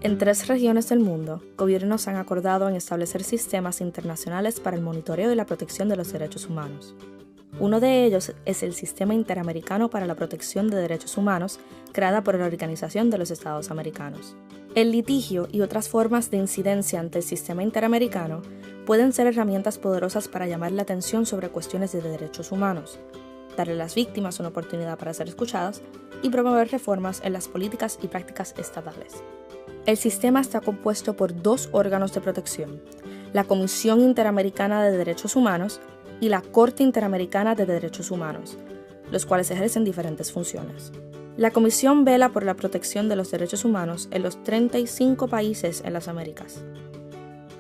En 3 regiones del mundo, gobiernos han acordado en establecer sistemas internacionales para el monitoreo y la protección de los derechos humanos. Uno de ellos es el Sistema Interamericano para la Protección de Derechos Humanos, creada por la Organización de los Estados Americanos. El litigio y otras formas de incidencia ante el sistema interamericano pueden ser herramientas poderosas para llamar la atención sobre cuestiones de derechos humanos, darle a las víctimas una oportunidad para ser escuchadas y promover reformas en las políticas y prácticas estatales. El sistema está compuesto por 2 órganos de protección: la Comisión Interamericana de Derechos Humanos y la Corte Interamericana de Derechos Humanos, los cuales ejercen diferentes funciones. La Comisión vela por la protección de los derechos humanos en los 35 países en las Américas.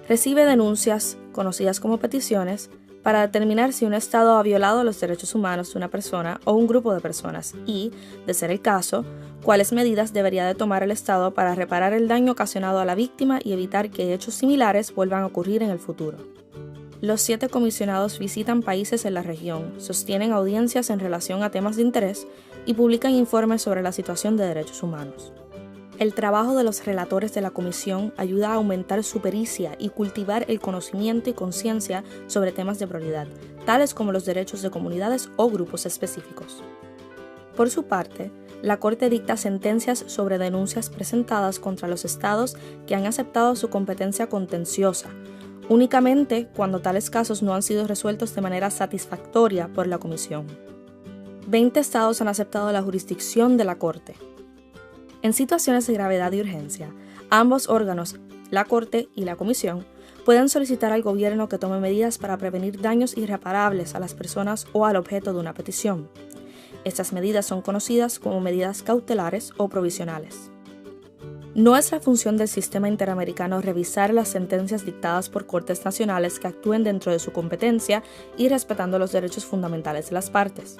Recibe denuncias, conocidas como peticiones, para determinar si un Estado ha violado los derechos humanos de una persona o un grupo de personas y, de ser el caso, cuáles medidas debería de tomar el Estado para reparar el daño ocasionado a la víctima y evitar que hechos similares vuelvan a ocurrir en el futuro. Los 7 comisionados visitan países en la región, sostienen audiencias en relación a temas de interés y publican informes sobre la situación de derechos humanos. El trabajo de los relatores de la comisión ayuda a aumentar su pericia y cultivar el conocimiento y conciencia sobre temas de prioridad, tales como los derechos de comunidades o grupos específicos. Por su parte, la Corte dicta sentencias sobre denuncias presentadas contra los estados que han aceptado su competencia contenciosa, únicamente cuando tales casos no han sido resueltos de manera satisfactoria por la Comisión. 20 estados han aceptado la jurisdicción de la Corte. En situaciones de gravedad y urgencia, ambos órganos, la Corte y la Comisión, pueden solicitar al gobierno que tome medidas para prevenir daños irreparables a las personas o al objeto de una petición. Estas medidas son conocidas como medidas cautelares o provisionales. No es la función del sistema interamericano revisar las sentencias dictadas por cortes nacionales que actúen dentro de su competencia y respetando los derechos fundamentales de las partes.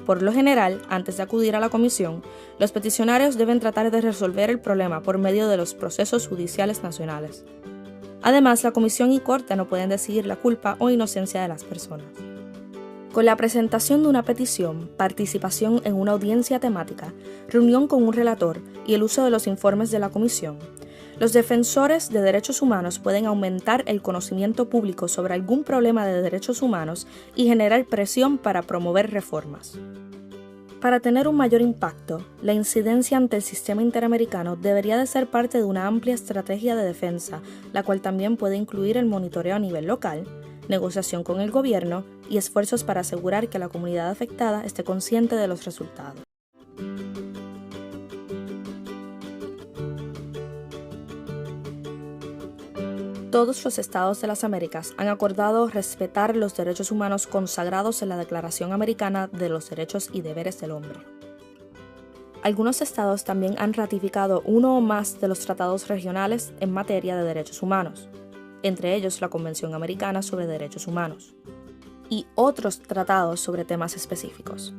Por lo general, antes de acudir a la comisión, los peticionarios deben tratar de resolver el problema por medio de los procesos judiciales nacionales. Además, la comisión y corte no pueden decidir la culpa o inocencia de las personas. Con la presentación de una petición, participación en una audiencia temática, reunión con un relator y el uso de los informes de la comisión, los defensores de derechos humanos pueden aumentar el conocimiento público sobre algún problema de derechos humanos y generar presión para promover reformas. Para tener un mayor impacto, la incidencia ante el sistema interamericano debería de ser parte de una amplia estrategia de defensa, la cual también puede incluir el monitoreo a nivel local, negociación con el gobierno y esfuerzos para asegurar que la comunidad afectada esté consciente de los resultados. Todos los estados de las Américas han acordado respetar los derechos humanos consagrados en la Declaración Americana de los Derechos y Deberes del Hombre. Algunos estados también han ratificado uno o más de los tratados regionales en materia de derechos humanos, entre ellos la Convención Americana sobre Derechos Humanos, y otros tratados sobre temas específicos.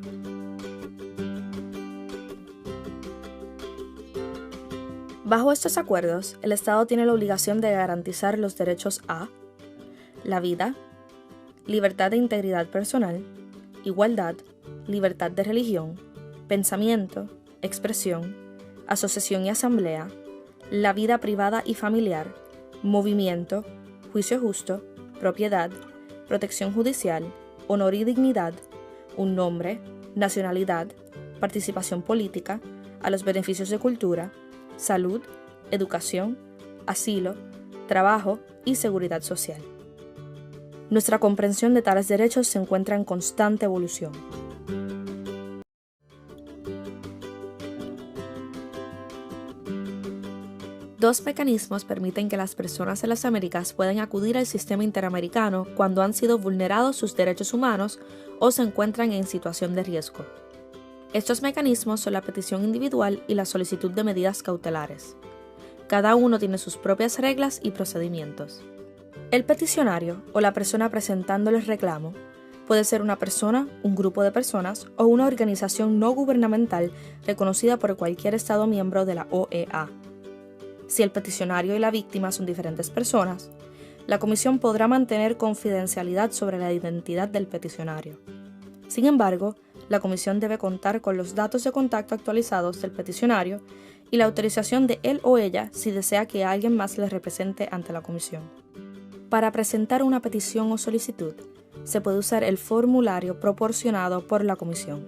Bajo estos acuerdos, el Estado tiene la obligación de garantizar los derechos a la vida, libertad e integridad personal, igualdad, libertad de religión, pensamiento, expresión, asociación y asamblea, la vida privada y familiar, movimiento, juicio justo, propiedad, protección judicial, honor y dignidad, un nombre, nacionalidad, participación política, a los beneficios de cultura, salud, educación, asilo, trabajo y seguridad social. Nuestra comprensión de tales derechos se encuentra en constante evolución. Dos mecanismos permiten que las personas en las Américas puedan acudir al sistema interamericano cuando han sido vulnerados sus derechos humanos o se encuentran en situación de riesgo. Estos mecanismos son la petición individual y la solicitud de medidas cautelares. Cada uno tiene sus propias reglas y procedimientos. El peticionario o la persona presentando el reclamo puede ser una persona, un grupo de personas o una organización no gubernamental reconocida por cualquier Estado miembro de la OEA. Si el peticionario y la víctima son diferentes personas, la comisión podrá mantener confidencialidad sobre la identidad del peticionario. Sin embargo, la comisión debe contar con los datos de contacto actualizados del peticionario y la autorización de él o ella si desea que alguien más le represente ante la comisión. Para presentar una petición o solicitud, se puede usar el formulario proporcionado por la comisión,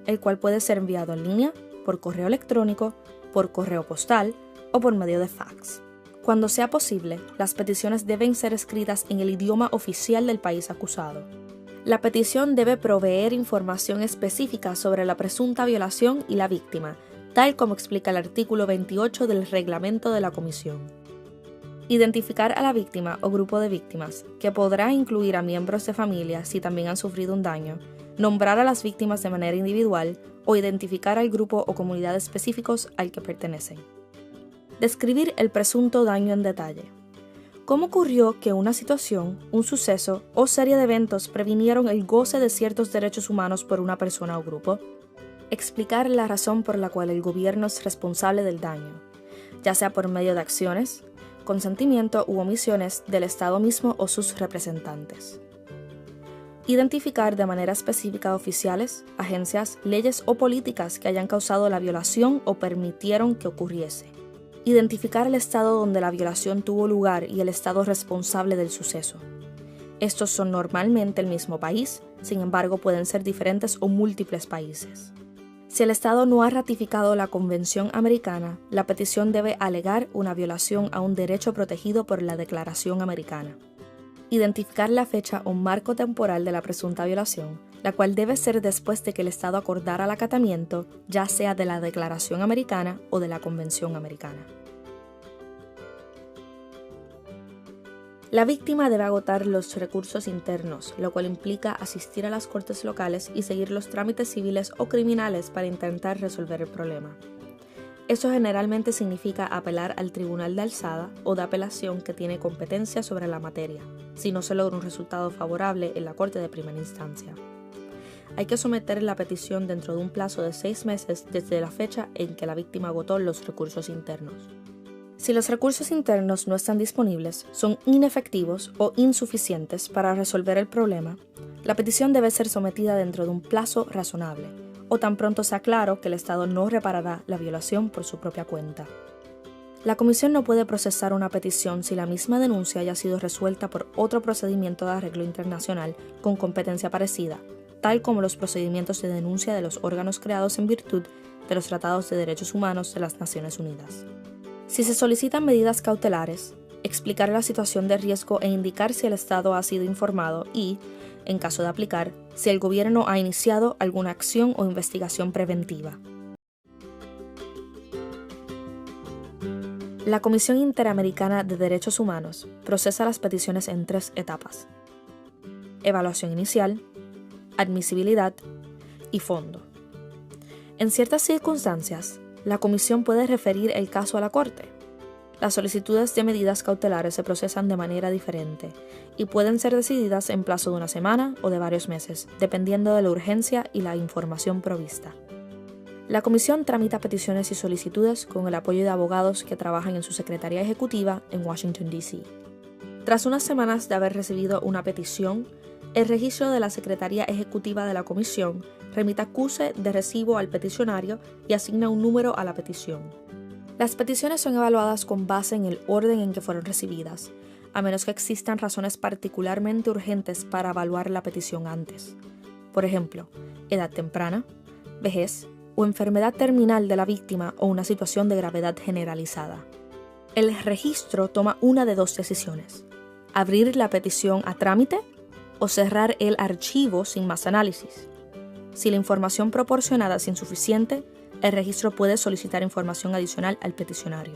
el cual puede ser enviado en línea, por correo electrónico, por correo postal o por medio de fax. Cuando sea posible, las peticiones deben ser escritas en el idioma oficial del país acusado. La petición debe proveer información específica sobre la presunta violación y la víctima, tal como explica el artículo 28 del reglamento de la comisión. Identificar a la víctima o grupo de víctimas, que podrá incluir a miembros de familia si también han sufrido un daño, nombrar a las víctimas de manera individual o identificar al grupo o comunidad específicos al que pertenecen. Describir el presunto daño en detalle. ¿Cómo ocurrió que una situación, un suceso o serie de eventos previnieron el goce de ciertos derechos humanos por una persona o grupo? Explicar la razón por la cual el gobierno es responsable del daño, ya sea por medio de acciones, consentimiento u omisiones del Estado mismo o sus representantes. Identificar de manera específica oficiales, agencias, leyes o políticas que hayan causado la violación o permitieron que ocurriese. Identificar el estado donde la violación tuvo lugar y el estado responsable del suceso. Estos son normalmente el mismo país, sin embargo pueden ser diferentes o múltiples países. Si el Estado no ha ratificado la Convención Americana, la petición debe alegar una violación a un derecho protegido por la Declaración Americana. Identificar la fecha o marco temporal de la presunta violación, la cual debe ser después de que el Estado acordara el acatamiento, ya sea de la Declaración Americana o de la Convención Americana. La víctima debe agotar los recursos internos, lo cual implica asistir a las cortes locales y seguir los trámites civiles o criminales para intentar resolver el problema. Eso generalmente significa apelar al tribunal de alzada o de apelación que tiene competencia sobre la materia, si no se logra un resultado favorable en la corte de primera instancia. Hay que someter la petición dentro de un plazo de 6 meses desde la fecha en que la víctima agotó los recursos internos. Si los recursos internos no están disponibles, son inefectivos o insuficientes para resolver el problema, la petición debe ser sometida dentro de un plazo razonable, o tan pronto sea claro que el Estado no reparará la violación por su propia cuenta. La Comisión no puede procesar una petición si la misma denuncia haya sido resuelta por otro procedimiento de arreglo internacional con competencia parecida, tal como los procedimientos de denuncia de los órganos creados en virtud de los Tratados de Derechos Humanos de las Naciones Unidas. Si se solicitan medidas cautelares, explicar la situación de riesgo e indicar si el Estado ha sido informado y, en caso de aplicar, si el gobierno ha iniciado alguna acción o investigación preventiva. La Comisión Interamericana de Derechos Humanos procesa las peticiones en 3 etapas: evaluación inicial, admisibilidad y fondo. En ciertas circunstancias, la Comisión puede referir el caso a la Corte. Las solicitudes de medidas cautelares se procesan de manera diferente y pueden ser decididas en plazo de 1 semana o de varios meses, dependiendo de la urgencia y la información provista. La Comisión tramita peticiones y solicitudes con el apoyo de abogados que trabajan en su Secretaría Ejecutiva en Washington, D.C. Tras unas semanas de haber recibido una petición, el registro de la Secretaría Ejecutiva de la Comisión remite acuse de recibo al peticionario y asigna un número a la petición. Las peticiones son evaluadas con base en el orden en que fueron recibidas, a menos que existan razones particularmente urgentes para evaluar la petición antes. Por ejemplo, edad temprana, vejez o enfermedad terminal de la víctima o una situación de gravedad generalizada. El registro toma una de 2 decisiones: abrir la petición a trámite o cerrar el archivo sin más análisis. Si la información proporcionada es insuficiente, el registro puede solicitar información adicional al peticionario.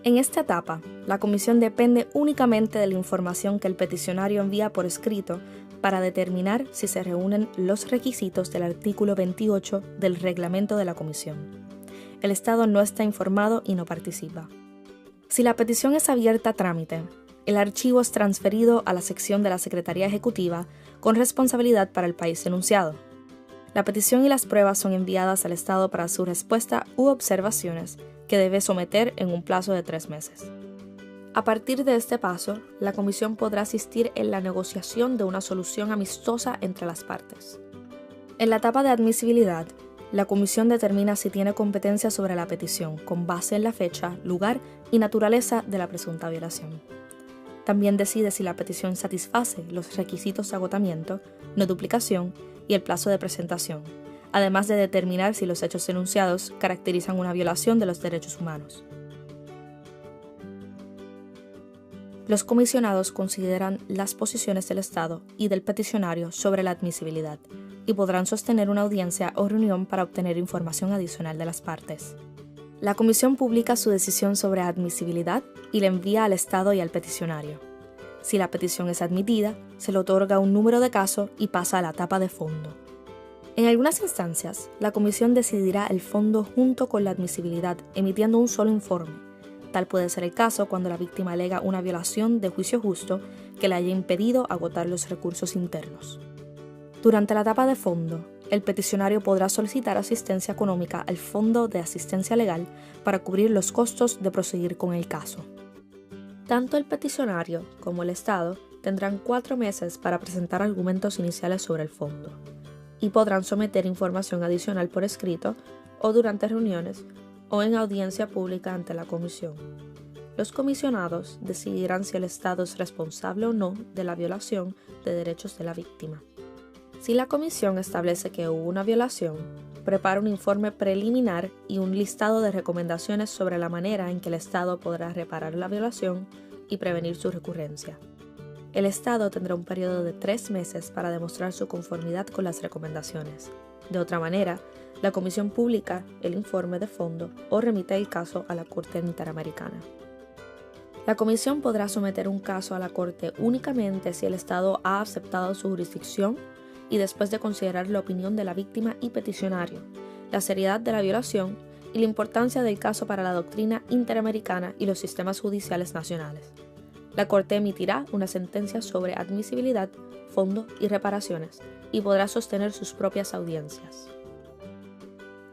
En esta etapa, la Comisión depende únicamente de la información que el peticionario envía por escrito para determinar si se reúnen los requisitos del artículo 28 del reglamento de la Comisión. El Estado no está informado y no participa. Si la petición es abierta a trámite, el archivo es transferido a la sección de la Secretaría Ejecutiva con responsabilidad para el país enunciado. La petición y las pruebas son enviadas al Estado para su respuesta u observaciones, que debe someter en un plazo de 3 meses. A partir de este paso, la Comisión podrá asistir en la negociación de una solución amistosa entre las partes. En la etapa de admisibilidad, La comisión determina si tiene competencia sobre la petición, con base en la fecha, lugar y naturaleza de la presunta violación. También decide si la petición satisface los requisitos de agotamiento, no duplicación y el plazo de presentación, además de determinar si los hechos denunciados caracterizan una violación de los derechos humanos. Los comisionados consideran las posiciones del Estado y del peticionario sobre la admisibilidad y podrán sostener una audiencia o reunión para obtener información adicional de las partes. La comisión publica su decisión sobre admisibilidad y la envía al Estado y al peticionario. Si la petición es admitida, se le otorga un número de caso y pasa a la etapa de fondo. En algunas instancias, la comisión decidirá el fondo junto con la admisibilidad, emitiendo un solo informe. Tal puede ser el caso cuando la víctima alega una violación de juicio justo que le haya impedido agotar los recursos internos. Durante la etapa de fondo, el peticionario podrá solicitar asistencia económica al Fondo de Asistencia Legal para cubrir los costos de proseguir con el caso. Tanto el peticionario como el Estado tendrán 4 meses para presentar argumentos iniciales sobre el fondo y podrán someter información adicional por escrito o durante reuniones o en audiencia pública ante la comisión. Los comisionados decidirán si el Estado es responsable o no de la violación de derechos de la víctima. Si la comisión establece que hubo una violación, prepara un informe preliminar y un listado de recomendaciones sobre la manera en que el Estado podrá reparar la violación y prevenir su recurrencia. El Estado tendrá un periodo de 3 meses para demostrar su conformidad con las recomendaciones. De otra manera, la comisión publica el informe de fondo o remite el caso a la Corte Interamericana. La comisión podrá someter un caso a la Corte únicamente si el Estado ha aceptado su jurisdicción y después de considerar la opinión de la víctima y peticionario, la seriedad de la violación y la importancia del caso para la doctrina interamericana y los sistemas judiciales nacionales. La Corte emitirá una sentencia sobre admisibilidad, fondo y reparaciones y podrá sostener sus propias audiencias.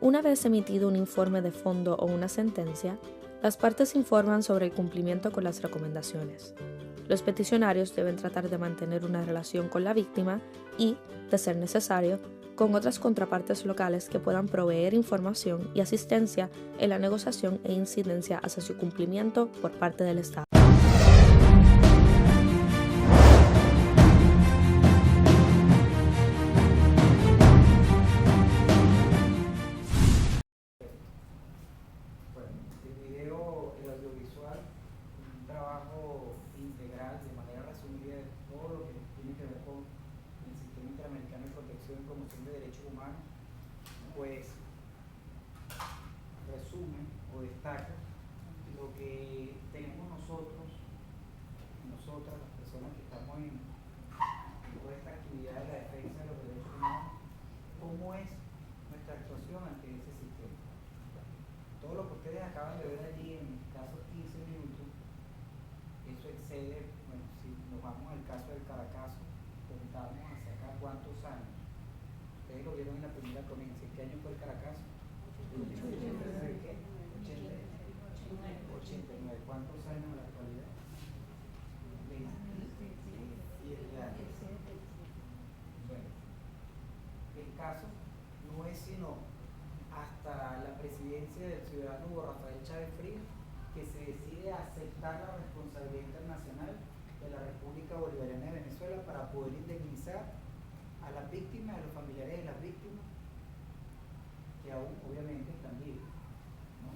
Una vez emitido un informe de fondo o una sentencia, las partes informan sobre el cumplimiento con las recomendaciones. Los peticionarios deben tratar de mantener una relación con la víctima y, de ser necesario, con otras contrapartes locales que puedan proveer información y asistencia en la negociación e incidencia hacia su cumplimiento por parte del Estado. Integral de manera resumida de todo lo que tiene que ver con el Sistema Interamericano de Protección y Promoción de Derechos Humanos, pues resume o destaca lo que tenemos nosotros, nosotras, las personas que estamos en toda esta actividad de la defensa de los derechos humanos, cómo es nuestra actuación ante ese sistema. Todo lo que ustedes acaban de ver allí en escasos 15 minutos, eso excede, bueno, si nos vamos al caso del Caracazo, contamos hacia acá cuántos años. Ustedes lo vieron en la primera ponencia. ¿Qué año fue el Caracazo? 89. ¿Cuántos años en la actualidad? 27 años. Bueno, el caso no es sino hasta la presidencia del ciudadano Hugo Rafael Chávez Frías que se decide aceptar la responsabilidad internacional de la República Bolivariana de Venezuela para poder indemnizar a las víctimas, a los familiares de las víctimas, que aún obviamente están vivos, ¿no?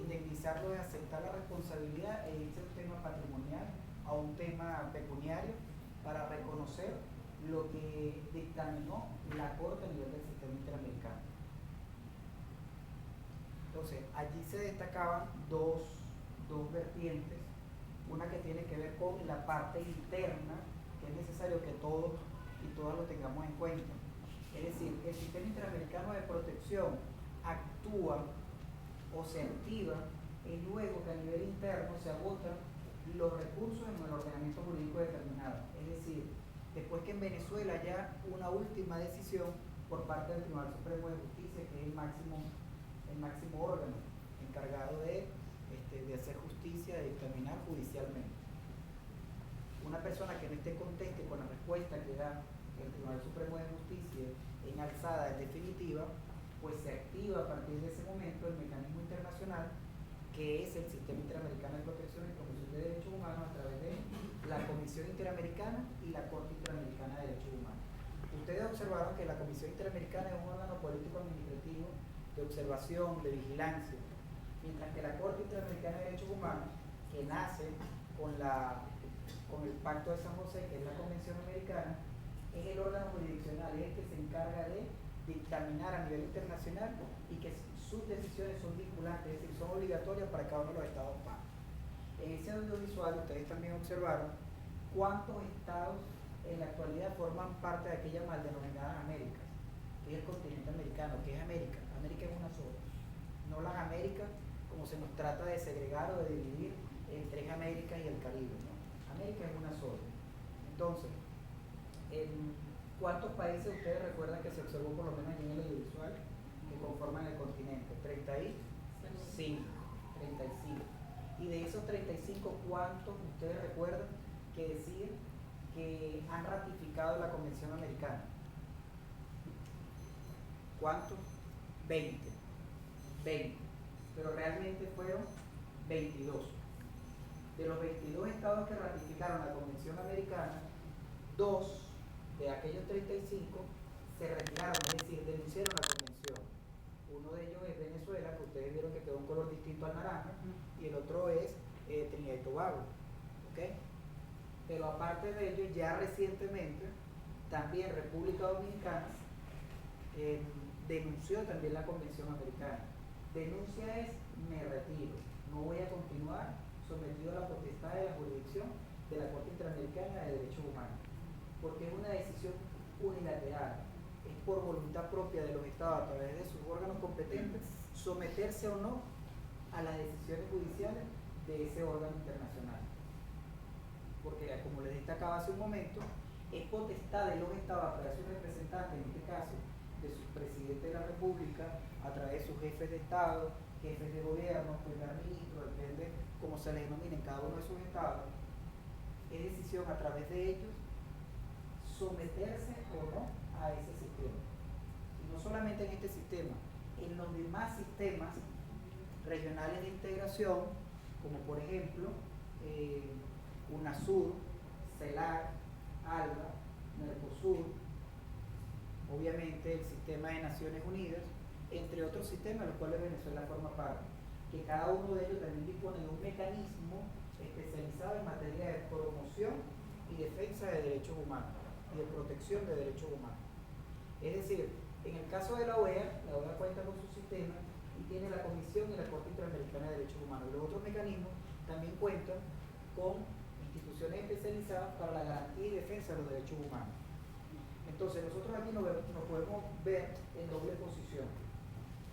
Indemnizarlo es aceptar la responsabilidad e irse a un tema patrimonial, a un tema pecuniario, para reconocer lo que dictaminó la Corte a nivel del sistema interamericano. Entonces, allí se destacaban dos vertientes, una que tiene que ver con la parte interna, que es necesario que todos y todas lo tengamos en cuenta. Es decir, el sistema interamericano de protección actúa o se activa y luego que a nivel interno se agotan los recursos en el ordenamiento jurídico determinado. Es decir, después que en Venezuela ya una última decisión por parte del Tribunal Supremo de Justicia, que es el máximo órgano encargado de hacer justicia, de dictaminar judicialmente. Una persona que no esté conteste con la respuesta que da el Tribunal Supremo de Justicia en alzada en definitiva, pues se activa a partir de ese momento el mecanismo internacional que es el Sistema Interamericano de Protección y Promoción de Derechos Humanos a través de la Comisión Interamericana y la Corte Interamericana de Derechos Humanos. Ustedes observaron que la Comisión Interamericana es un órgano político-administrativo de observación, de vigilancia, mientras que la Corte Interamericana de Derechos Humanos, que nace con el Pacto de San José, que es la Convención Americana, es el órgano jurisdiccional, es el que se encarga de dictaminar a nivel internacional y que sus decisiones son vinculantes, es decir, son obligatorias para cada uno de los estados partes. En ese audiovisual ustedes también observaron cuántos estados en la actualidad forman parte de aquella mal denominada Américas, que es el continente americano, que es América. América es una sola, no las Américas como se nos trata de segregar o de dividir entre América y el Caribe, ¿no? América es una sola. Entonces, ¿cuántos países ustedes recuerdan que se observó por lo menos en el audiovisual que conforman el continente? 35. Y de esos 35, ¿cuántos ustedes recuerdan que deciden que han ratificado la Convención Americana? ¿Cuántos? 20. Pero realmente fueron 22. De los 22 estados que ratificaron la Convención Americana, 2 de aquellos 35 se retiraron, es decir, denunciaron la convención. Uno de ellos es Venezuela, que ustedes vieron que quedó un color distinto al naranja, y el otro es Trinidad y Tobago. ¿Okay? Pero aparte de ello, ya recientemente, también República Dominicana denunció también la Convención Americana. Denuncia es: me retiro, no voy a continuar sometido a la potestad de la jurisdicción de la Corte Interamericana de Derechos Humanos, porque es una decisión unilateral, es por voluntad propia de los estados a través de sus órganos competentes someterse o no a las decisiones judiciales de ese órgano internacional, porque como les destacaba hace un momento, es potestad de los estados a través de sus representantes, en este caso de su presidente de la República, a través de sus jefes de estado, jefes de gobierno, primer ministro, depende como se les denomine en cada uno de sus estados, es decisión a través de ellos someterse o no a ese sistema. Y no solamente en este sistema, en los demás sistemas regionales de integración, como por ejemplo UNASUR, CELAC, ALBA, MERCOSUR, obviamente el sistema de Naciones Unidas, entre otros sistemas, los cuales Venezuela forma parte, que cada uno de ellos también dispone de un mecanismo especializado en materia de promoción y defensa de derechos humanos y de protección de derechos humanos. Es decir, en el caso de la OEA cuenta con su sistema y tiene la Comisión y la Corte Interamericana de Derechos Humanos. Los otros mecanismos también cuentan con instituciones especializadas para la garantía y defensa de los derechos humanos. Entonces, nosotros aquí nos podemos ver en doble posición.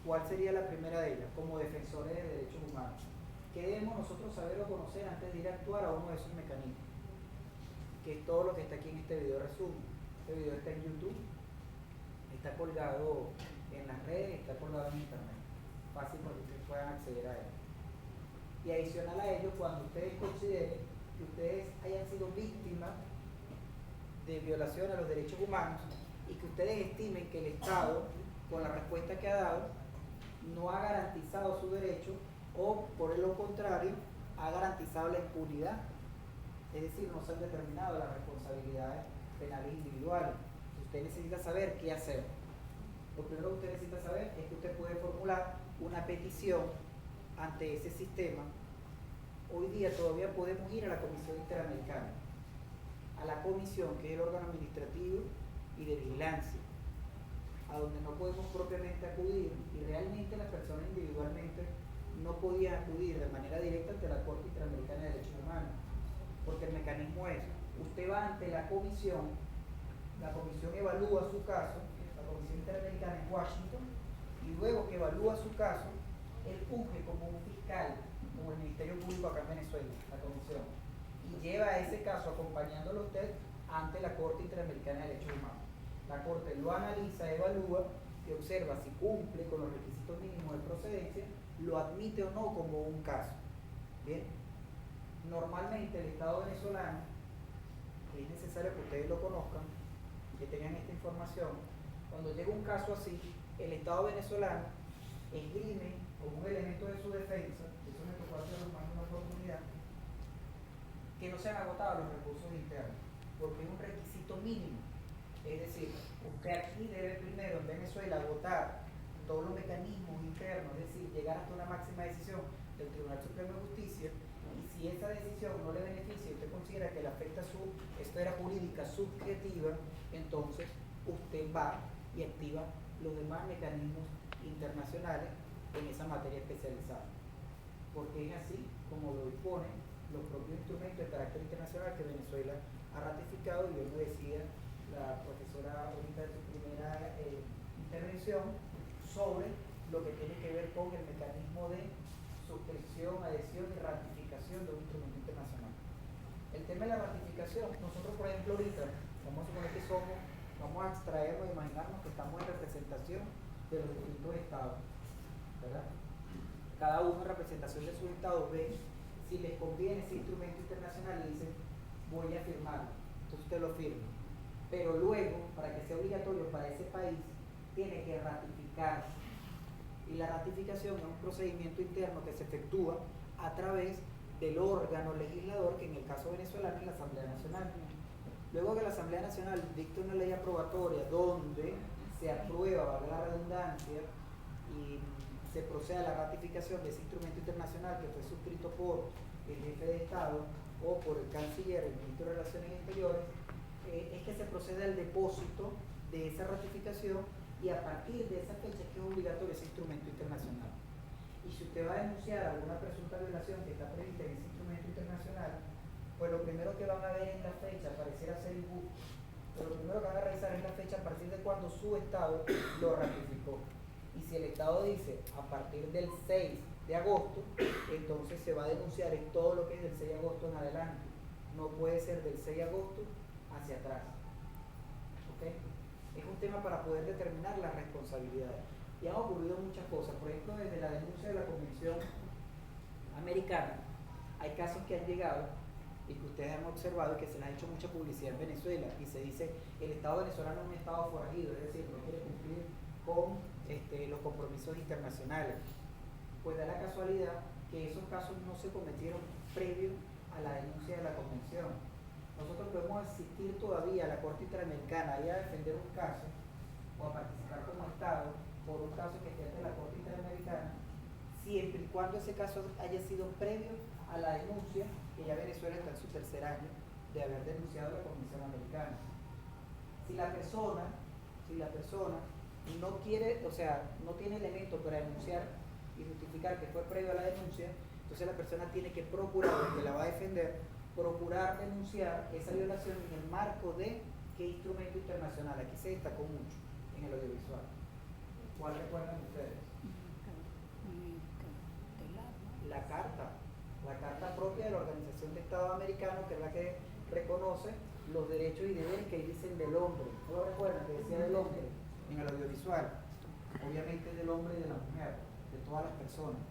¿Cuál sería la primera de ellas? Como defensores de derechos humanos. ¿Qué debemos nosotros saber o conocer antes de ir a actuar a uno de esos mecanismos? Que es todo lo que está aquí en este video resumen. Este video está en YouTube, está colgado en las redes, está colgado en internet. Fácil para que ustedes puedan acceder a él. Y adicional a ello, cuando ustedes consideren que ustedes hayan sido víctimas de violación a los derechos humanos y que ustedes estimen que el Estado, con la respuesta que ha dado, no ha garantizado su derecho o, por lo contrario, ha garantizado la impunidad, es decir, no se han determinado las responsabilidades penales individuales. Usted necesita saber qué hacer. Lo primero que usted necesita saber es que usted puede formular una petición ante ese sistema. Hoy día todavía podemos ir a la Comisión Interamericana, a la comisión, que es el órgano administrativo y de vigilancia, a donde no podemos propiamente acudir, y realmente las personas individualmente no podían acudir de manera directa ante la Corte Interamericana de Derechos Humanos, porque el mecanismo es: usted va ante la comisión evalúa su caso, la Comisión Interamericana en Washington, y luego que evalúa su caso, él funge como un fiscal, como el Ministerio Público acá en Venezuela, la comisión, y lleva ese caso acompañándolo usted ante la Corte Interamericana de Derechos Humanos. La Corte lo analiza, evalúa y observa si cumple con los requisitos mínimos de procedencia, lo admite o no como un caso. Bien, normalmente el Estado venezolano, que es necesario que ustedes lo conozcan, que tengan esta información, cuando llega un caso así, el Estado venezolano esgrime como un elemento de su defensa, eso me tocó hacerlo más de una oportunidad, que no se han agotado los recursos internos, porque es un requisito mínimo. Es decir, usted aquí debe primero en Venezuela agotar todos los mecanismos internos, es decir, llegar hasta una máxima decisión del Tribunal Supremo de Justicia, y si esa decisión no le beneficia y usted considera que le afecta su esfera jurídica subjetiva, entonces usted va y activa los demás mecanismos internacionales en esa materia especializada, porque es así como lo disponen los propios instrumentos de carácter internacional que Venezuela ha ratificado. Y hoy me decía la profesora ahorita de su primera intervención sobre lo que tiene que ver con el mecanismo de suscripción, adhesión y ratificación de un instrumento internacional. El tema de la ratificación, nosotros por ejemplo ahorita, vamos a suponer que vamos a extraernos e imaginarnos que estamos en representación de los distintos estados, ¿verdad? Cada uno en representación de sus estados ve si les conviene ese instrumento internacional y dicen voy a firmarlo, entonces usted lo firma, pero luego para que sea obligatorio para ese país tiene que ratificarse, y la ratificación es un procedimiento interno que se efectúa a través del órgano legislador, que en el caso venezolano es la Asamblea Nacional. Luego que la Asamblea Nacional dicta una ley aprobatoria donde se aprueba, valga la redundancia, y se procede a la ratificación de ese instrumento internacional que fue suscrito por el jefe de Estado o por el canciller, el ministro de Relaciones Exteriores, es que se procede al depósito de esa ratificación, y a partir de esa fecha es que es obligatorio ese instrumento internacional. Y si usted va a denunciar alguna presunta violación que está prevista en ese instrumento internacional, pues lo primero que van a ver en la fecha, pareciera ser injusto, pero lo primero que van a revisar es la fecha a partir de cuando su Estado lo ratificó. Y si el Estado dice a partir del 6 de agosto, entonces se va a denunciar en todo lo que es del 6 de agosto en adelante. No puede ser del 6 de agosto hacia atrás. ¿Okay? Es un tema para poder determinar las responsabilidades. Y han ocurrido muchas cosas. Por ejemplo, desde la denuncia de la Convención Americana, hay casos que han llegado y que ustedes han observado y que se les ha hecho mucha publicidad en Venezuela, y se dice el Estado venezolano es un Estado forajido, es decir, no quiere cumplir con los compromisos internacionales. Pues da la casualidad que esos casos no se cometieron previo a la denuncia de la Convención. Nosotros podemos asistir todavía a la Corte Interamericana y a defender un caso o a participar como Estado por un caso que esté ante la Corte Interamericana, siempre y cuando ese caso haya sido previo a la denuncia, que ya Venezuela está en su tercer año de haber denunciado a la Comisión Americana. Si la persona no quiere, o sea, no tiene elementos para denunciar y justificar que fue previo a la denuncia, entonces la persona tiene que procurar, que la va a defender, procurar denunciar esa violación en el marco de qué instrumento internacional. Aquí se destacó mucho en el audiovisual. ¿Cuál recuerdan ustedes? La carta propia de la Organización de Estados Americanos, que es la que reconoce los derechos y deberes que dicen del hombre. ¿No lo recuerdan? Que decía del hombre en el audiovisual. Obviamente del hombre y de la mujer, de todas las personas,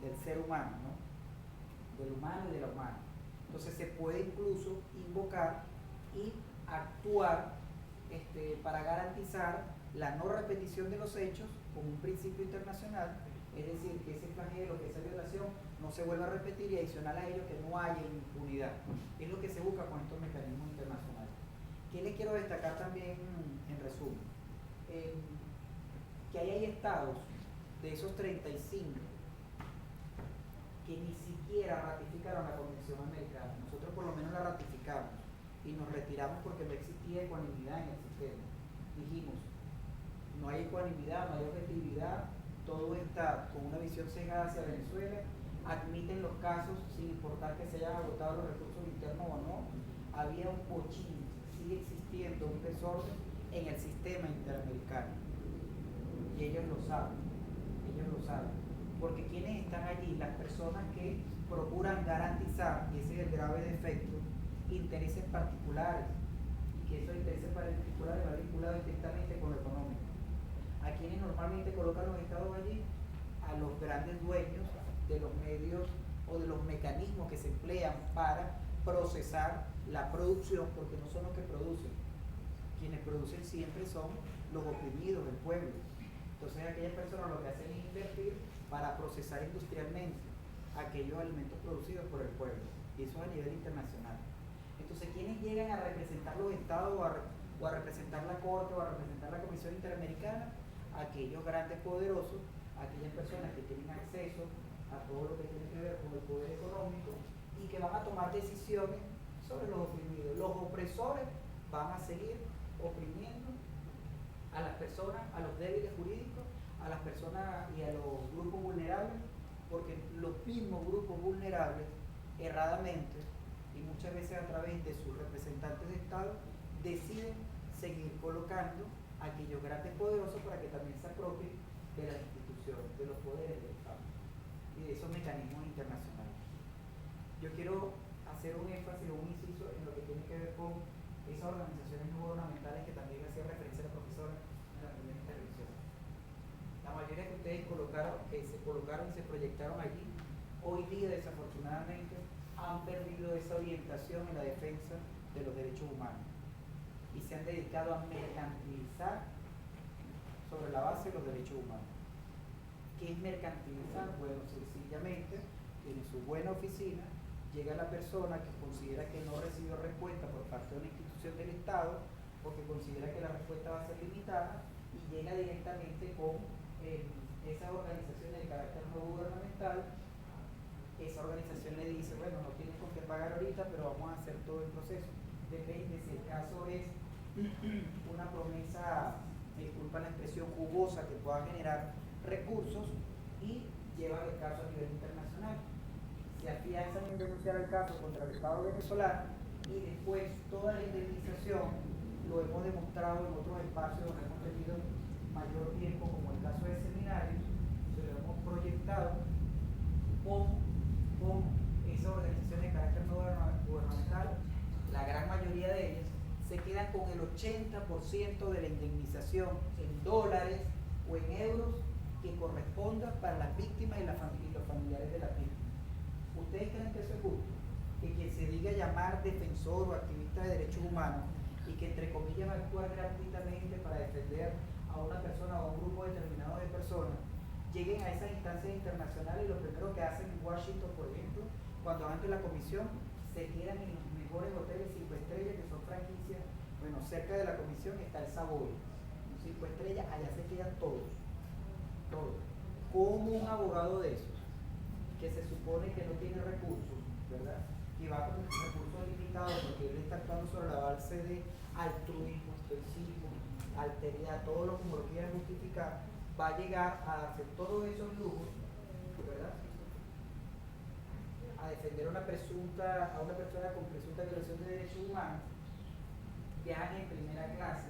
del ser humano, ¿no? Del humano y de la humana. Entonces se puede incluso invocar y actuar para garantizar la no repetición de los hechos como un principio internacional, es decir, que ese flagelo, que esa violación no se vuelva a repetir, y adicional a ello que no haya impunidad. Es lo que se busca con estos mecanismos internacionales. ¿Qué les quiero destacar también en resumen? Que hay estados de esos 35 que ni siquiera ratificaron la Convención Americana. Nosotros por lo menos la ratificamos y nos retiramos porque no existía ecuanimidad en el sistema. Dijimos, no hay ecuanimidad, no hay objetividad, todo está con una visión cegada hacia Venezuela, admiten los casos sin importar que se hayan agotado los recursos internos o no. Había un bochinche, sigue existiendo un desorden en el sistema interamericano, y ellos lo saben, porque quienes están allí, las personas que procuran garantizar, y ese es el grave defecto, intereses particulares, y que esos intereses particulares van vinculados directamente con lo económico. A quienes normalmente colocan los estados allí, a los grandes dueños de los medios o de los mecanismos que se emplean para procesar la producción, porque no son los que producen. Quienes producen siempre son los oprimidos, el pueblo. Entonces aquellas personas lo que hacen es invertir para procesar industrialmente aquellos alimentos producidos por el pueblo, y eso a nivel internacional. Entonces, ¿quiénes llegan a representar los estados o a representar la Corte o a representar la Comisión Interamericana? Aquellos grandes poderosos, aquellas personas que tienen acceso a todo lo que tiene que ver con el poder económico y que van a tomar decisiones sobre los oprimidos. Los opresores van a seguir oprimiendo a las personas, a los débiles jurídicos, a las personas y a los grupos vulnerables, porque los mismos grupos vulnerables, erradamente, y muchas veces a través de sus representantes de Estado, deciden seguir colocando a aquellos grandes poderosos para que también se apropien de las instituciones, de los poderes del Estado y de esos mecanismos internacionales. Yo quiero hacer un énfasis o un inciso en lo que tiene que ver con esas organizaciones no gubernamentales que también hacía referencia a la profesora en la primera intervención. La mayoría que ustedes se colocaron y se proyectaron allí, hoy día desafortunadamente han perdido esa orientación en la defensa de los derechos humanos y se han dedicado a mercantilizar sobre la base de los derechos humanos. ¿Qué es mercantilizar? Bueno, sencillamente, en su buena oficina, llega la persona que considera que no recibió respuesta por parte de una institución del Estado o que considera que la respuesta va a ser limitada y llega directamente con esas organizaciones de carácter no gubernamental. Esa organización le dice, bueno, no tienes con qué pagar ahorita, pero vamos a hacer todo el proceso. Depende si el caso es una promesa, disculpa la expresión, jugosa que pueda generar recursos, y llevan el caso a nivel internacional. Se afianzan en denunciar el caso contra el Estado venezolano y después toda la indemnización, lo hemos demostrado en otros espacios donde hemos tenido mayor tiempo, como el caso de seminarios, se lo hemos proyectado con esas organizaciones de carácter no gubernamental. La gran mayoría de ellas se quedan con el 80% de la indemnización en dólares o en euros que corresponda para las víctimas y los familiares de las víctimas. ¿Ustedes creen que eso es justo? Que quien se diga llamar defensor o activista de derechos humanos y que entre comillas va a actuar gratuitamente para defender a una persona o a un grupo determinado de personas, lleguen a esas instancias internacionales y lo primero que hacen en Washington, por ejemplo, cuando van ante la comisión, se quedan en los mejores hoteles 5 estrellas que son franquicias? Bueno, cerca de la comisión está el Savoy, 5 estrellas, allá se quedan todos. Como un abogado de esos, que se supone que no tiene recursos, ¿verdad? Que va con recursos limitados porque él está actuando sobre la base de altruismo, estoicismo, alteridad, todo lo como lo quieran justificar, va a llegar a hacer todos esos lujos, ¿verdad? A defender a una persona con presunta violación de derechos humanos, viajan en primera clase.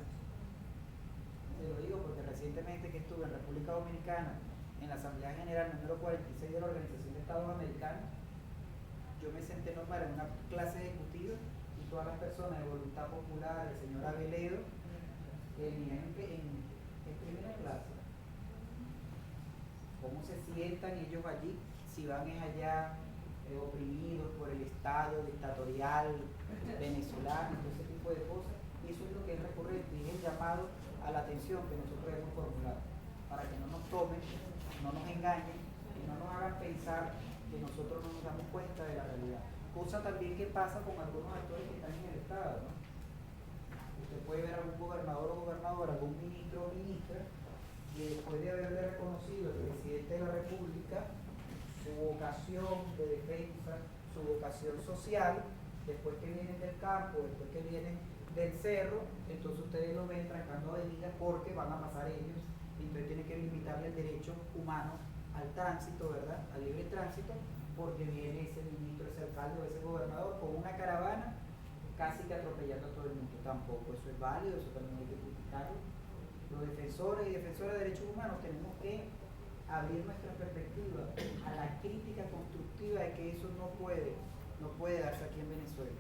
Se lo digo porque recientemente que estuve en República Dominicana en la Asamblea General número 46 de la Organización de Estados Americanos, yo me senté normal en una clase ejecutiva y todas las personas de voluntad popular, el señor Aveledo, en primera clase. ¿Cómo se sientan ellos allí? Si van allá oprimidos por el Estado dictatorial venezolano, todo ese tipo de cosas. Y eso es lo que es recurrente, y es el llamado a la atención que nosotros debemos formular, para que no nos tomen, no nos engañen y no nos hagan pensar que nosotros no nos damos cuenta de la realidad. Cosa también que pasa con algunos actores que están en el Estado, ¿no? Usted puede ver a algún gobernador o gobernadora, algún ministro o ministra, que después de haberle reconocido el presidente de la República su vocación de defensa, su vocación social, después que vienen del campo, después que vienen del cerro, entonces ustedes lo ven trancando avenidas porque van a pasar ellos, y entonces tienen que limitarle el derecho humano al tránsito, ¿verdad? Al libre tránsito, porque viene ese ministro, ese alcalde o ese gobernador con una caravana casi que atropellando a todo el mundo. Tampoco eso es válido, eso también hay que criticarlo. Los defensores y defensoras de derechos humanos tenemos que abrir nuestra perspectiva a la crítica constructiva de que eso no puede darse aquí en Venezuela,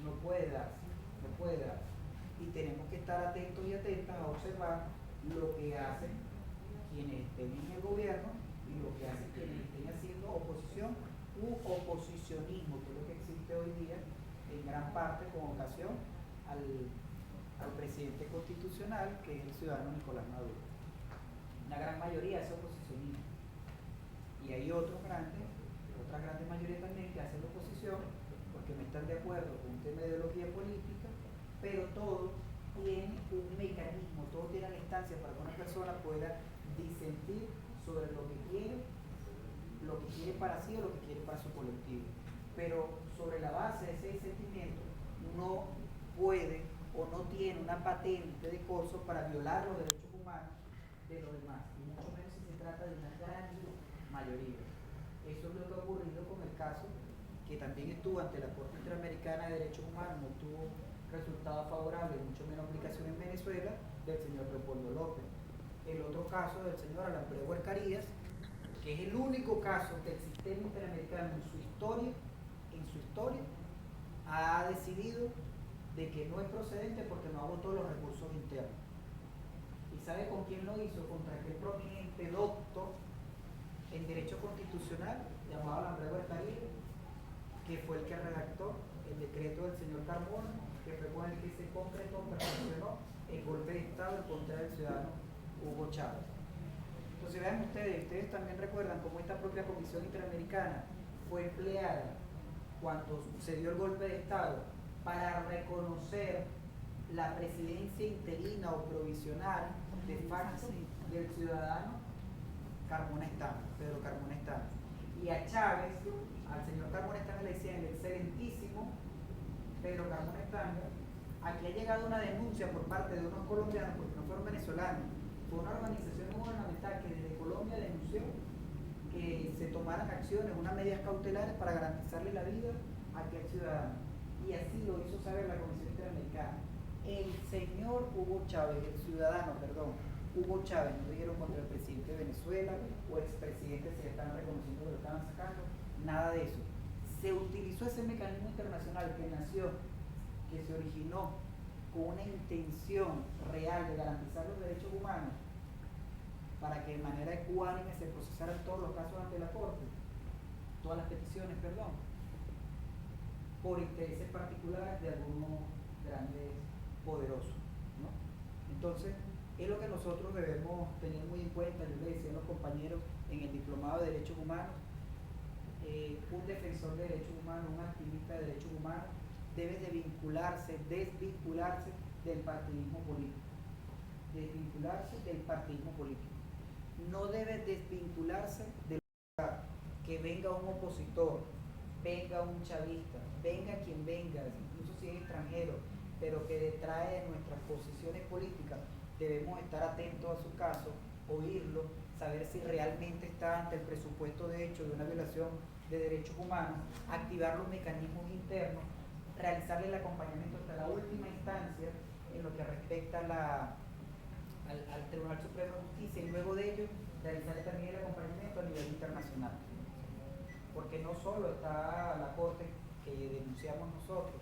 no puede darse. Y tenemos que estar atentos y atentas a observar lo que hacen quienes estén en el gobierno y lo que hacen quienes estén haciendo oposición u oposicionismo, que es lo que existe hoy día en gran parte con ocasión al presidente constitucional, que es el ciudadano Nicolás Maduro. una gran mayoría hace oposicionismo. Y hay otras grandes mayorías también que hacen oposición porque no están de acuerdo con un tema de ideología política, pero todo tiene un mecanismo, todo tiene la instancia para que una persona pueda disentir sobre lo que quiere para sí o lo que quiere para su colectivo. Pero sobre la base de ese sentimiento no puede o no tiene una patente de coso para violar los derechos humanos de los demás, y mucho menos si se trata de una gran mayoría. Eso es lo que ha ocurrido con el caso que también estuvo ante la Corte Interamericana de Derechos Humanos, no tuvo resultado favorable, mucho menos aplicación en Venezuela, del señor Leopoldo López. El otro caso del señor Alan Brego Arcarías, que es el único caso que el sistema interamericano en su historia, ha decidido de que no es procedente porque no agotó los recursos internos. ¿Y sabe con quién lo hizo? Contra aquel prominente doctor en Derecho Constitucional, llamado Alan Brego Arcarías, que fue el que redactó el decreto del señor Carmona, que fue con el que se concretó, perfeccionó el golpe de Estado en contra del ciudadano Hugo Chávez. Entonces vean ustedes también recuerdan cómo esta propia Comisión Interamericana fue empleada cuando sucedió el golpe de Estado para reconocer la presidencia interina o provisional de facto del ciudadano Carmona Estanga, Pedro Carmona Estanga. Y a Chávez, al señor Carmona Estanga le decían el excelentísimo Pedro Carmona Estanga. Aquí ha llegado una denuncia por parte de unos colombianos, porque no fueron venezolanos, fue una organización gubernamental que desde Colombia denunció que se tomaran acciones, unas medidas cautelares para garantizarle la vida a aquel ciudadano. Y así lo hizo saber la Comisión Interamericana. El señor Hugo Chávez, el ciudadano, perdón, Hugo Chávez, no dijeron contra el presidente de Venezuela o expresidente, si están reconociendo que lo estaban sacando, nada de eso. Se utilizó ese mecanismo internacional que nació, que se originó con una intención real de garantizar los derechos humanos para que de manera ecuánime se procesaran todos los casos ante la Corte, todas las peticiones, perdón, por intereses particulares de algunos grandes poderosos, ¿no? Entonces, es lo que nosotros debemos tener muy en cuenta. Yo le decía a los compañeros en el diplomado de Derechos Humanos, un defensor de derechos humanos, un activista de derechos humanos, debe de desvincularse del partidismo político. Desvincularse del partidismo político. No debe desvincularse de que venga un opositor, venga un chavista, venga quien venga, incluso si es extranjero, pero que detrae nuestras posiciones políticas, debemos estar atentos a su caso, oírlo, saber si realmente está ante el presupuesto de hecho de una violación de derechos humanos, activar los mecanismos internos, realizarle el acompañamiento hasta la última instancia en lo que respecta al Tribunal Supremo de Justicia, y luego de ello realizarle también el acompañamiento a nivel internacional. Porque no solo está la Corte que denunciamos nosotros,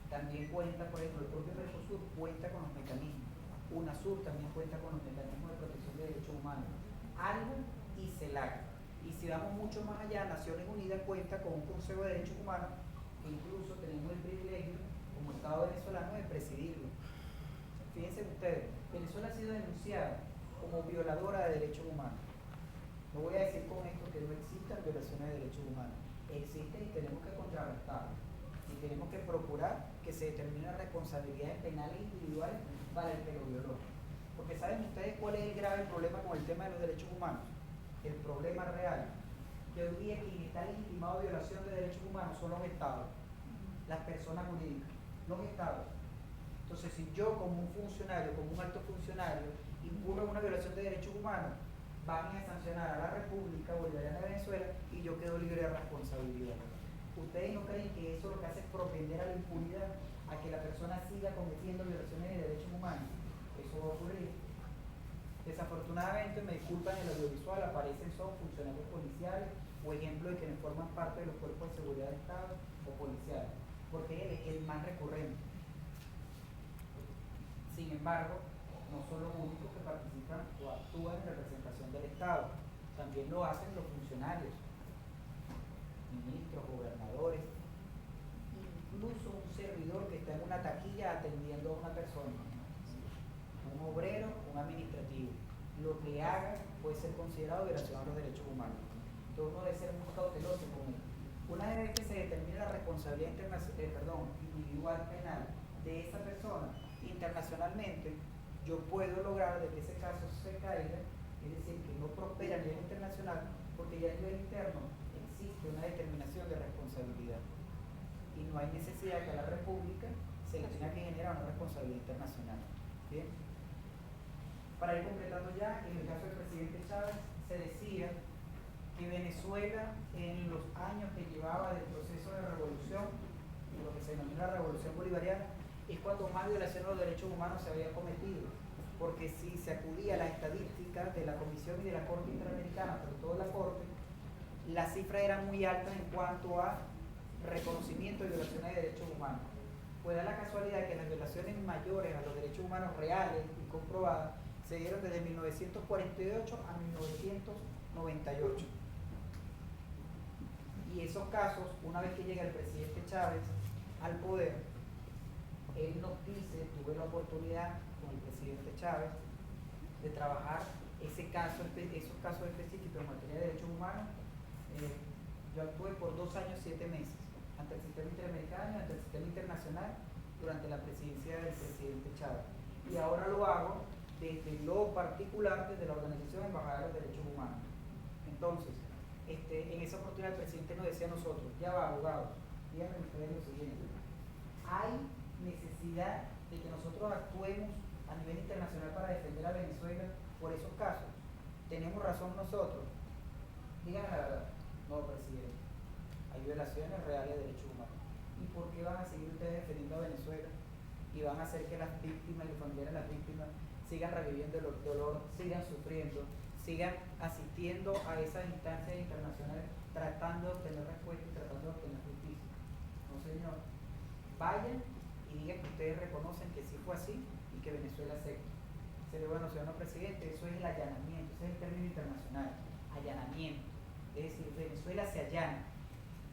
también cuenta, por ejemplo, el propio Mercosur cuenta con los mecanismos, UNASUR también cuenta con los mecanismos de protección de derechos humanos, ALBO y CELAC. Y si vamos mucho más allá, Naciones Unidas cuenta con un Consejo de Derechos Humanos, que incluso tenemos el privilegio, como Estado venezolano, de presidirlo. Fíjense ustedes, Venezuela ha sido denunciada como violadora de derechos humanos. No voy a decir con esto que no existan violaciones de derechos humanos. Existen y tenemos que contrarrestarlas. Y tenemos que procurar que se determinen responsabilidades penales individuales para el que lo violó. Porque ¿saben ustedes cuál es el grave problema con el tema de los derechos humanos? El problema real. Que hoy día quien está legitimado de violación de derechos humanos son los estados, las personas jurídicas, los estados. Entonces, si yo como un funcionario, como un alto funcionario, incurro en una violación de derechos humanos, van a sancionar a la República Bolivariana de Venezuela y yo quedo libre de responsabilidad. ¿Ustedes no creen que eso lo que hace es propender a la impunidad, a que la persona siga cometiendo violaciones de derechos humanos? Eso va a ocurrir. Desafortunadamente, me disculpan, en el audiovisual aparecen son funcionarios policiales o ejemplos de quienes forman parte de los cuerpos de seguridad de Estado o policiales, porque él es el más recurrente. Sin embargo, no son los únicos que participan o actúan en representación del Estado, también lo hacen los funcionarios, ministros, gobernadores, incluso un servidor que está en una taquilla atendiendo a una persona, un obrero, un administrativo. Lo que haga ser considerado violación a los derechos humanos. Entonces uno debe ser muy cauteloso con él. Una vez que se determine la responsabilidad individual penal de esa persona internacionalmente, yo puedo lograr de que ese caso se caiga, es decir, que no prospera a nivel internacional, porque ya a nivel interno existe una determinación de responsabilidad y no hay necesidad de que a la República se le tenga que generar una responsabilidad internacional. ¿Bien? Para ir completando ya, en el caso del presidente Chávez se decía que Venezuela, en los años que llevaba del proceso de revolución, lo que se denomina la revolución bolivariana, es cuando más violación a los derechos humanos se había cometido, porque si se acudía a las estadísticas de la Comisión y de la Corte Interamericana, sobre todo la Corte, las cifras eran muy altas en cuanto a reconocimiento de violaciones de derechos humanos. Pues da la casualidad que las violaciones mayores a los derechos humanos reales y comprobadas se dieron desde 1948 a 1998. Y esos casos, una vez que llega el presidente Chávez al poder, él nos dice, tuve la oportunidad con el presidente Chávez de trabajar esos casos específicos en materia de derechos humanos. Yo actué por 2 años 7 meses ante el sistema interamericano y ante el sistema internacional durante la presidencia del presidente Chávez. Y ahora lo hago desde lo particular, desde la Organización Embajada de los Derechos Humanos. Entonces, en esa oportunidad el presidente nos decía a nosotros, ya va, abogados, díganme ustedes lo siguiente: hay necesidad de que nosotros actuemos a nivel internacional para defender a Venezuela por esos casos. ¿Tenemos razón nosotros? Díganme la verdad. No, presidente, hay violaciones reales de derechos humanos. ¿Y por qué van a seguir ustedes defendiendo a Venezuela? Y van a hacer que las víctimas y los familiares de las víctimas sigan reviviendo el dolor, sigan sufriendo, sigan asistiendo a esas instancias internacionales tratando de obtener respuesta y tratando de obtener justicia. No, señor. Vayan y digan que ustedes reconocen que sí fue así y que Venezuela acepta. Se le bueno, señor presidente, eso es el allanamiento, ese es el término internacional, allanamiento. Es decir, Venezuela se allana.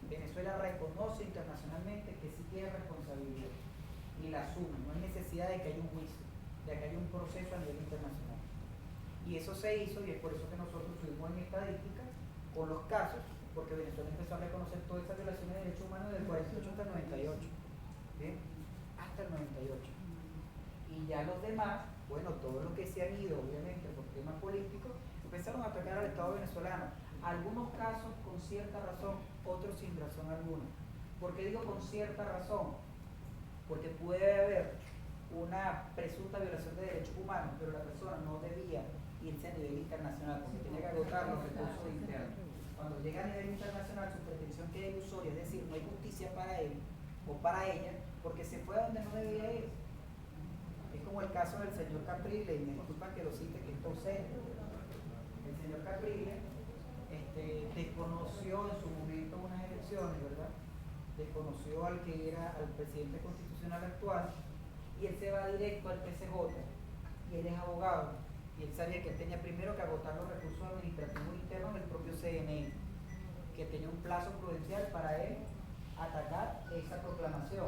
Venezuela reconoce internacionalmente que sí tiene responsabilidad y la asume. No hay necesidad de que haya un juicio, de que haya un proceso a nivel internacional. Y eso se hizo, y es por eso que nosotros subimos en estadística con los casos, porque Venezuela empezó a reconocer todas esas violaciones de derechos humanos del 48 hasta el 98. ¿Bien? Hasta el 98. Y ya los demás, bueno, todos los que se han ido, obviamente, por temas políticos, empezaron a atacar al Estado venezolano. Algunos casos con cierta razón, otros sin razón alguna. ¿Por qué digo con cierta razón? Porque puede haber una presunta violación de derechos humanos, pero la persona no debía irse a nivel internacional, porque tenía que agotar los recursos internos. Cuando llega a nivel internacional, su pretensión queda ilusoria, es decir, no hay justicia para él o para ella, porque se fue a donde no debía ir. Es como el caso del señor Caprile, y me disculpan que lo cite, que es ausente. El señor Caprile desconoció en su momento unas elecciones, ¿verdad? Desconoció al que era al presidente constitucional actual, y él se va directo al TCJ, y él es abogado, y él sabía que él tenía primero que agotar los recursos administrativos internos del propio CNE, que tenía un plazo prudencial para él atacar esa proclamación.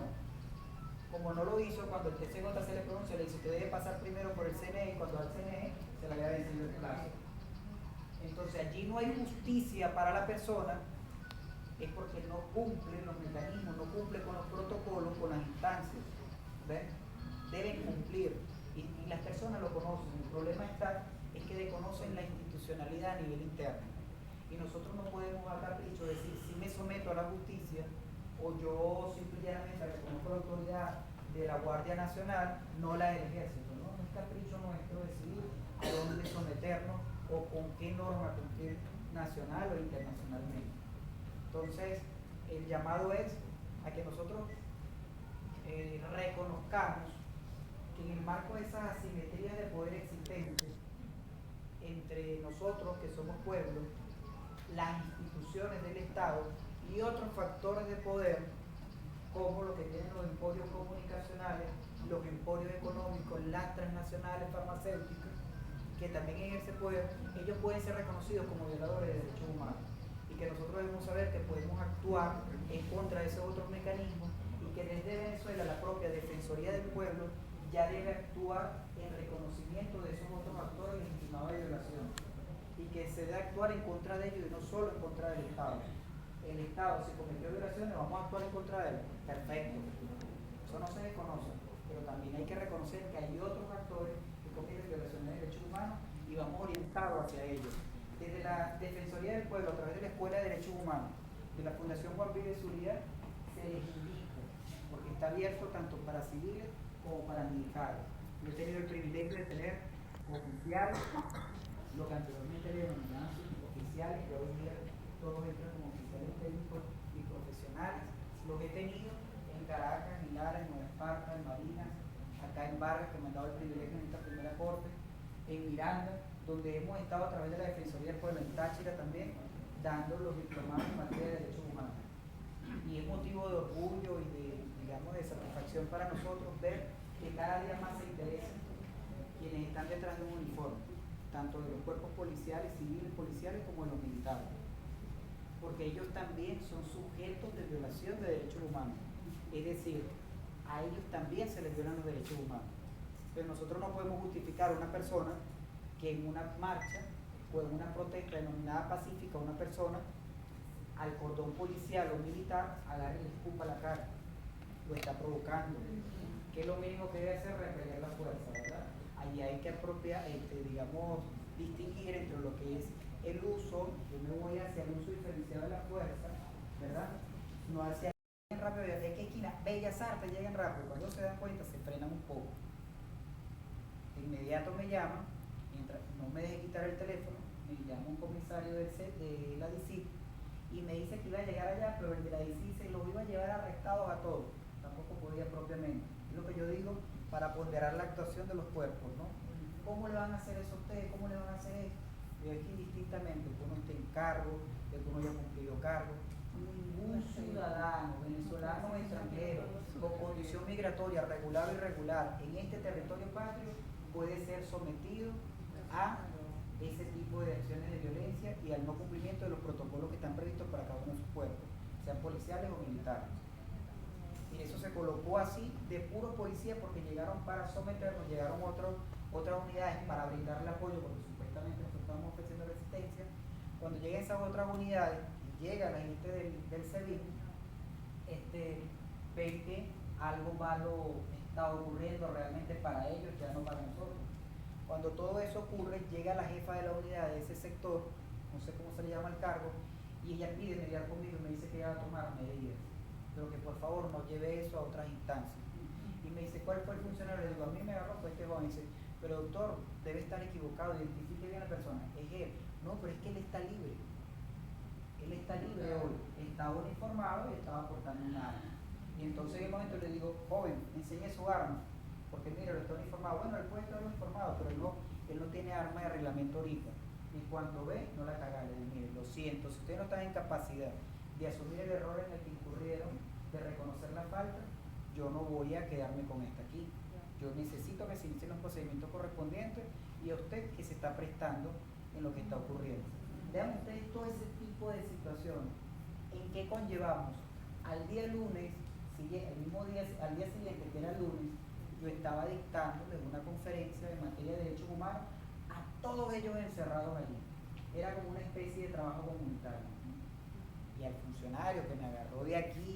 Como no lo hizo, cuando el TCJ se le pronunció, le dice que debe pasar primero por el CNE, y cuando al CNE se le había vencido el plazo. Entonces allí no hay justicia para la persona, es porque no cumple los mecanismos, no cumple con los protocolos, con las instancias. ¿Ven? Deben cumplir, y las personas lo conocen. El problema está es que desconocen la institucionalidad a nivel interno, y nosotros no podemos a capricho decir si me someto a la justicia o yo simplemente reconozco la autoridad de la Guardia Nacional, no la del Ejército. No es capricho nuestro decidir a dónde someternos o con qué norma, con qué nacional o internacionalmente. Entonces el llamado es a que nosotros reconozcamos que en el marco de esas asimetrías de poder existentes entre nosotros, que somos pueblos, las instituciones del Estado y otros factores de poder, como lo que tienen los emporios comunicacionales, los emporios económicos, las transnacionales farmacéuticas, que también ejercen poder, ellos pueden ser reconocidos como violadores de derechos humanos, y que nosotros debemos saber que podemos actuar en contra de esos otros mecanismos, y que desde Venezuela la propia Defensoría del Pueblo ya debe actuar en reconocimiento de esos otros actores legitimados de violación, y y que se debe actuar en contra de ellos y no solo en contra del Estado. El Estado, si cometió violaciones, vamos a actuar en contra de él. Perfecto. Eso no se desconoce, pero también hay que reconocer que hay otros actores que cometen violaciones de derechos humanos y vamos orientados hacia ellos. Desde la Defensoría del Pueblo, a través de la Escuela de Derechos Humanos, de la Fundación Juan Pérez Zulia, se les indica, porque está abierto tanto para civiles como para militares. Yo he tenido el privilegio de tener oficiales, lo que anteriormente le denominaban oficiales, que hoy en día todos entran como oficiales técnicos y profesionales. Los he tenido en Caracas, en Lara, en Nueva Esparta, en Barinas, acá en Vargas, que me han dado el privilegio en esta primera corte, en Miranda, donde hemos estado a través de la Defensoría del Pueblo, en Táchira también, dando los diplomados en materia de derechos humanos. Y es motivo de orgullo y de, digamos, de satisfacción para nosotros ver que cada día más se interesan quienes están detrás de un uniforme, tanto de los cuerpos policiales, civiles, policiales, como de los militares. Porque ellos también son sujetos de violación de derechos humanos. Es decir, a ellos también se les violan los derechos humanos. Pero nosotros no podemos justificar a una persona que en una marcha o en una protesta denominada pacífica, una persona al cordón policial o militar agarre y le escupa la cara, lo está provocando, que es lo mínimo que debe hacer repeler la fuerza, ¿verdad? Allí hay que apropiar, digamos, distinguir entre lo que es el uso, yo me voy hacia el uso diferenciado de la fuerza, ¿verdad? No hacia rápido, de qué esquina, Bellas Artes, lleguen rápido, cuando se dan cuenta se frenan un poco. De inmediato me llaman, mientras no me deje quitar el teléfono, me llama un comisario de la DICIT y me dice que iba a llegar allá, pero el de la DICIT se los iba a llevar arrestados a todos, tampoco podía propiamente. Es lo que yo digo para ponderar la actuación de los cuerpos, ¿no? ¿Cómo le van a hacer eso a ustedes? ¿Cómo le van a hacer eso? Y aquí indistintamente, que uno esté en cargo, que uno haya cumplido cargo, ningún ciudadano, venezolano o extranjero, con condición migratoria, regular o irregular, en este territorio patrio, puede ser sometido a ese tipo de acciones de violencia y al no cumplimiento de los protocolos que están previstos para cada uno de sus cuerpos, sean policiales o militares. Y eso se colocó así de puro policía porque llegaron para someternos, llegaron otras unidades para brindarle apoyo porque supuestamente nosotros estábamos ofreciendo resistencia. Cuando lleguen esas otras unidades y llega la gente del SEBIN, ven que algo malo está ocurriendo realmente para ellos, ya no para nosotros. Cuando todo eso ocurre, llega la jefa de la unidad de ese sector, no sé cómo se le llama el cargo, y ella pide mediar conmigo y me dice que ella va a tomar medidas, pero que por favor no lleve eso a otras instancias. Y me dice, ¿cuál fue el funcionario? Le digo, a mí me agarró, fue este joven. Y dice, pero doctor, debe estar equivocado, identifique bien a la persona. Es él. No, pero es que él está libre. Él está libre hoy, estaba uniformado y estaba portando un arma. Y entonces en el momento le digo, joven, enseñe su arma, porque mire, lo está uniformado. Bueno, él puede estar uniformado, pero él no tiene arma de reglamento ahorita. Y cuando ve, no la caga, le digo, mire, lo siento, si usted no está en capacidad de asumir el error en el que incurrieron, de reconocer la falta, yo no voy a quedarme con esta aquí. Yo necesito que se inicien los procedimientos correspondientes y a usted que se está prestando en lo que está ocurriendo. Vean ustedes todo ese tipo de situaciones. ¿En qué conllevamos? Al día lunes, el mismo día, al día siguiente, que era lunes, yo estaba dictándoles una conferencia de materia de derechos humanos a todos ellos encerrados allí. Era como una especie de trabajo comunitario. Y al funcionario que me agarró de aquí